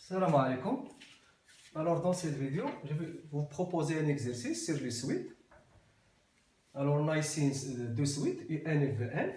Salam alaikum. Alors dans cette vidéo, je vais vous proposer un exercice sur les suites. Alors on a ici deux suites, UN et Vn.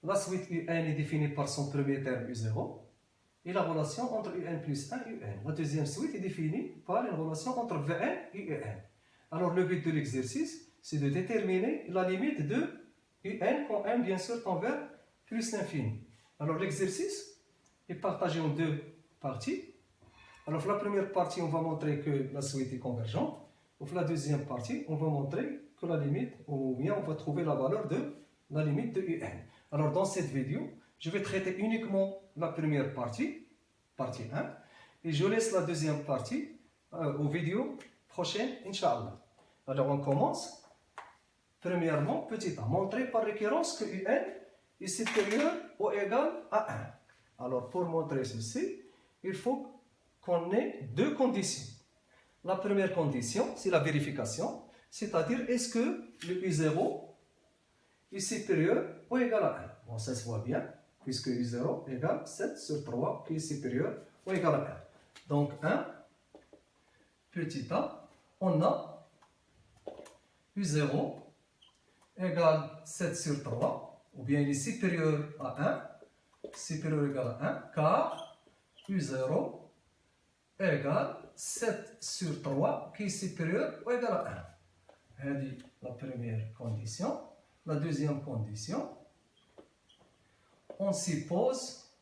La suite UN est définie par son premier terme U0 et la relation entre UN plus 1 et UN. La deuxième suite est définie par une relation entre Vn et UN. Alors le but de l'exercice, c'est de déterminer la limite de UN quand n bien sûr tend vers plus l'infini. Alors l'exercice est partagé en deux parties. Alors, la première partie, on va montrer que la suite est convergente. Pour la deuxième partie, on va montrer que la limite, ou bien on va trouver la valeur de la limite de UN. Alors, dans cette vidéo, je vais traiter uniquement la première partie, partie 1, et je laisse la deuxième partie aux vidéos prochaines, Inch'Allah. Alors, on commence. Premièrement, petit a, montrer par récurrence que UN est supérieur ou égal à 1. Alors, pour montrer ceci, il faut qu'on ait deux conditions. La première condition, c'est la vérification, c'est-à-dire est-ce que le U0 est supérieur ou égal à 1. Bon, ça se voit bien, puisque U0 égale 7 sur 3, qui est supérieur ou égal à 1. Donc 1, petit a, on a U0 égale 7 sur 3, ou bien il est supérieur à 1, supérieur ou égal à 1, car U0 égale 7 sur 3 qui est supérieur ou égal à 1. C'est la première condition. La deuxième condition, on suppose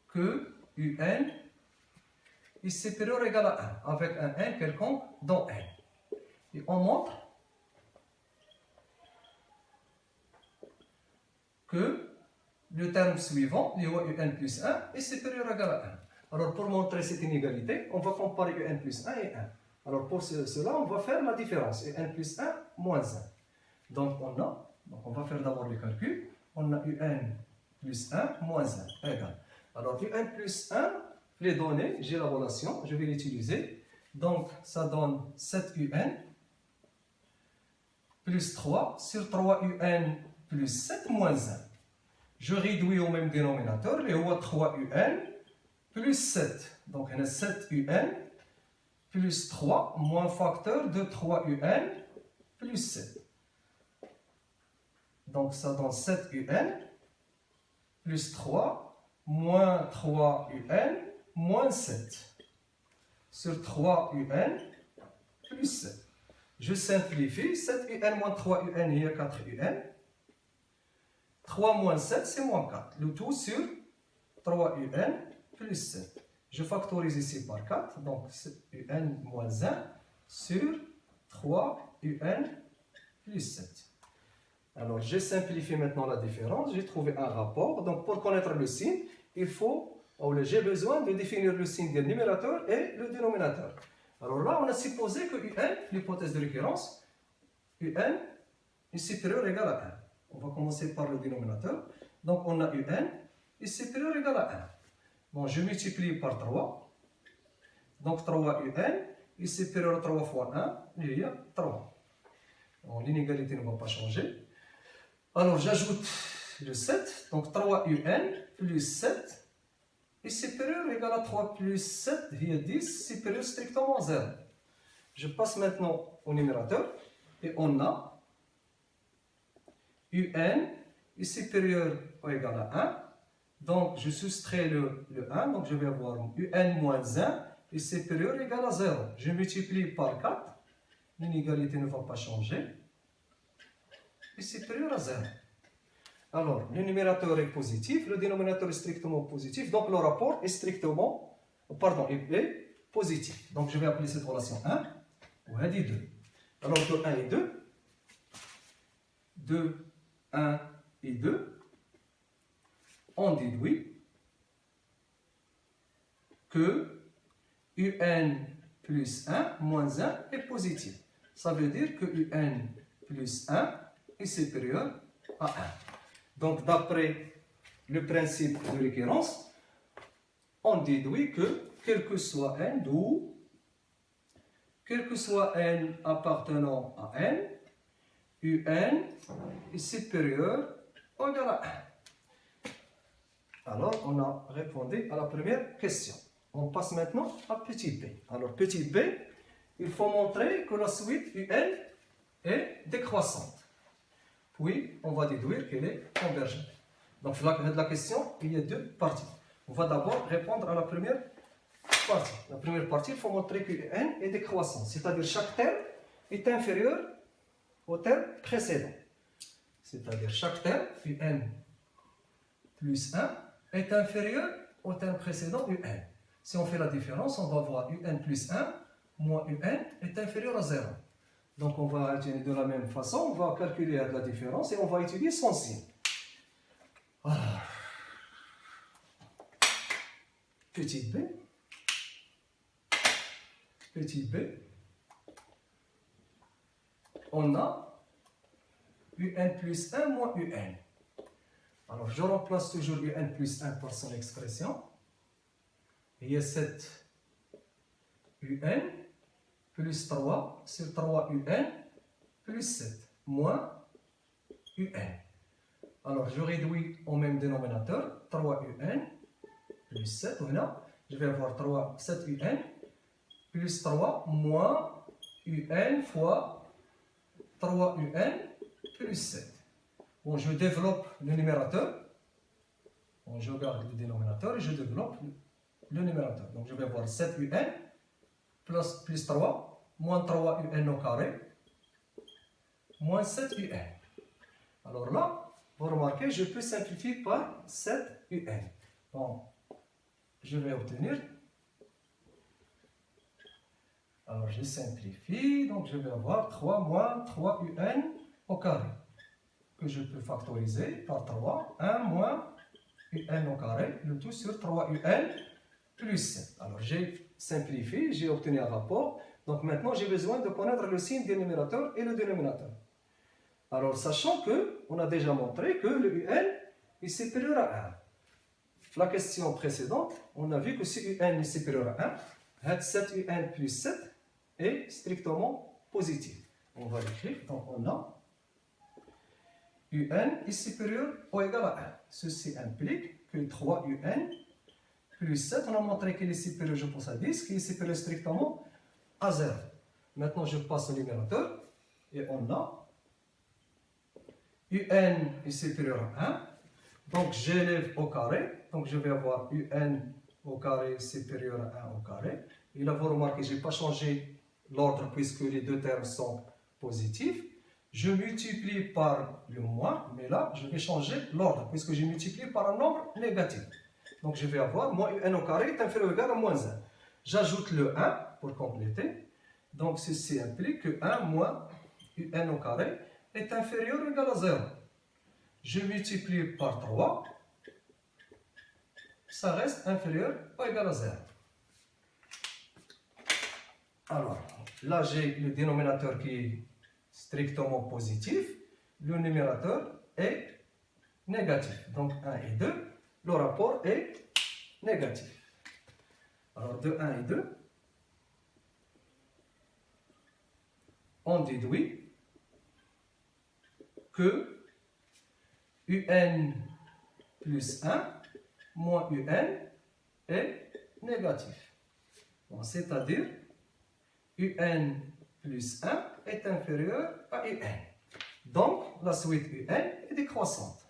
que UN est supérieur ou égal à 1 avec un n quelconque dans n. Et on montre que le terme suivant, UN plus 1, est supérieur ou égal à 1. Alors, pour montrer cette inégalité, on va comparer UN plus 1 et 1. Alors, pour cela, on va faire la différence. UN plus 1 moins 1. Donc, on va faire d'abord le calcul. On a UN plus 1 moins 1 égale. Alors, UN plus 1, les données, j'ai la relation, je vais l'utiliser. Donc, ça donne 7UN plus 3 sur 3UN plus 7 moins 1. Je réduis au même dénominateur, et on a 3UN plus 7. Donc, on a 7UN plus 3 moins facteur de 3UN plus 7. Donc, ça donne 7UN plus 3 moins 3UN moins 7 sur 3UN plus 7. Je simplifie. 7UN moins 3UN, il y a 4UN. 3 moins 7, c'est moins 4. Le tout sur 3UN plus 7. Je factorise ici par 4, donc UN moins 1 sur 3UN plus 7. Alors, j'ai simplifié maintenant la différence, j'ai trouvé un rapport. Donc, pour connaître le signe, j'ai besoin de définir le signe du numérateur et le dénominateur. Alors là, on a supposé que UN, l'hypothèse de récurrence, UN est supérieur ou égal à 1. On va commencer par le dénominateur. Donc, on a UN est supérieur ou égal à 1. Bon, je multiplie par 3. Donc, 3UN est supérieur à 3 fois 1, il y a 3. Bon, l'inégalité ne va pas changer. Alors, j'ajoute le 7. Donc, 3UN plus 7 est supérieur ou égal à 3 plus 7, il y a 10, supérieur strictement à 0. Je passe maintenant au numérateur et on a UN est supérieur ou égal à 1. Donc, je soustrais le 1, donc je vais avoir UN moins 1 est supérieur ou égal à 0. Je multiplie par 4, l'inégalité ne va pas changer, est supérieur à 0. Alors, le numérateur est positif, le dénominateur est strictement positif, donc le rapport est est positif. Donc, je vais appeler cette relation 1, ou 1 et 2. Alors, de 1 et 2, 2, 1 et 2, on déduit que UN plus 1 moins 1 est positif. Ça veut dire que UN plus 1 est supérieur à 1. Donc, d'après le principe de récurrence, on déduit que, quel que soit n, d'où, quel que soit n appartenant à n, UN est supérieur ou égal à 1. Alors, on a répondu à la première question. On passe maintenant à petit b. Alors petit b, il faut montrer que la suite UN est décroissante. Puis on va déduire qu'elle est convergente. Donc la question, il y a deux parties. On va d'abord répondre à la première partie. La première partie, il faut montrer que UN est décroissant. C'est-à-dire chaque terme est inférieur au terme précédent. C'est-à-dire chaque terme, UN plus 1, est inférieur au terme précédent UN. Si on fait la différence, on va voir UN plus 1 moins UN est inférieur à 0. Donc on va agir de la même façon, on va calculer la différence et on va étudier son signe. Alors, petit b, on a UN plus 1 moins UN. Alors je remplace toujours UN plus 1 par son expression. Il y a 7 UN plus 3 sur 3 UN plus 7 moins UN. Alors je réduis au même dénominateur 3 UN plus 7. Voilà. Je vais avoir 7 UN plus 3 moins UN fois 3 UN plus 7. Bon, je développe le numérateur. Bon, je garde le dénominateur et je développe le numérateur. Donc je vais avoir 7 UN plus 3 moins 3 UN au carré moins 7 UN. Alors là, vous remarquez, je peux simplifier par 7 UN. Bon, je vais obtenir. Alors je simplifie, donc je vais avoir 3 moins 3 UN au carré, que je peux factoriser par 3, 1 moins UN au carré, le tout sur 3 UN plus 7. Alors j'ai simplifié, j'ai obtenu un rapport. Donc maintenant j'ai besoin de connaître le signe du numérateur et le dénominateur. Alors sachant qu'on a déjà montré que le UN est supérieur à 1. La question précédente, on a vu que si UN est supérieur à 1, 7 UN plus 7 est strictement positif. On va l'écrire, donc on a UN est supérieur ou égal à 1. Ceci implique que 3 UN plus 7, on a montré qu'il est supérieur, je pense, à 10, qu'il est supérieur strictement à 0. Maintenant, je passe au numérateur et on a UN est supérieur à 1. Donc, j'élève au carré. Donc, je vais avoir UN au carré supérieur à 1 au carré. Et là, vous remarquez, je n'ai pas changé l'ordre puisque les deux termes sont positifs. Je multiplie par le moins, mais là, je vais changer l'ordre puisque j'ai multiplié par un nombre négatif. Donc, je vais avoir moins UN au carré est inférieur ou égal à moins 1. J'ajoute le 1 pour compléter. Donc, ceci implique que 1 moins UN au carré est inférieur ou égal à 0. Je multiplie par 3. Ça reste inférieur ou égal à 0. Alors, là, j'ai le dénominateur qui est strictement positif. Le numérateur est négatif. Donc, 1 et 2. Le rapport est négatif. Alors, de 1 et 2, on déduit que UN plus 1 moins UN est négatif. Bon, c'est-à-dire, UN plus 1 est inférieur à UN. Donc, la suite UN est décroissante.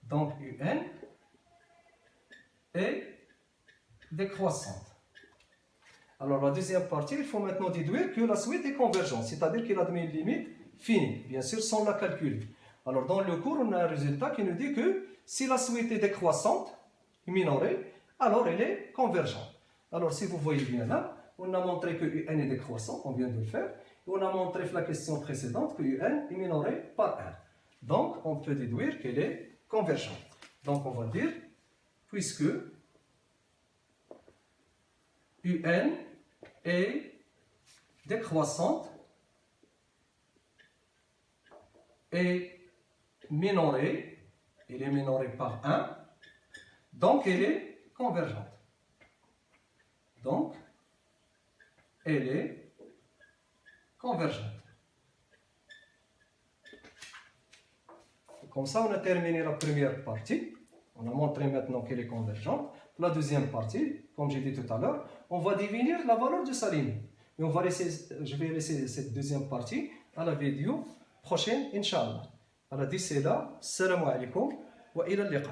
Donc, UN est décroissante. Alors, la deuxième partie, il faut maintenant déduire que la suite est convergente, c'est-à-dire qu'il admet une limite finie, bien sûr, sans la calculer. Alors, dans le cours, on a un résultat qui nous dit que si la suite est décroissante, minorée, alors elle est convergente. Alors, si vous voyez bien là, on a montré que UN est décroissant, on vient de le faire, et on a montré la question précédente que UN est minoré par 1. Donc, on peut déduire qu'elle est convergente. Donc, on va dire, puisque UN est décroissante et minorée, elle est minorée par 1, donc elle est convergente. Donc, elle est convergente. Comme ça, on a terminé la première partie. On a montré maintenant qu'elle est convergente. la deuxième partie, comme j'ai dit tout à l'heure, on va définir la valeur de sa limite. Et on va laisser, je vais laisser cette deuxième partie à la vidéo prochaine, Inch'Allah. Alors d'ici là, salam alaikum wa ila liqa.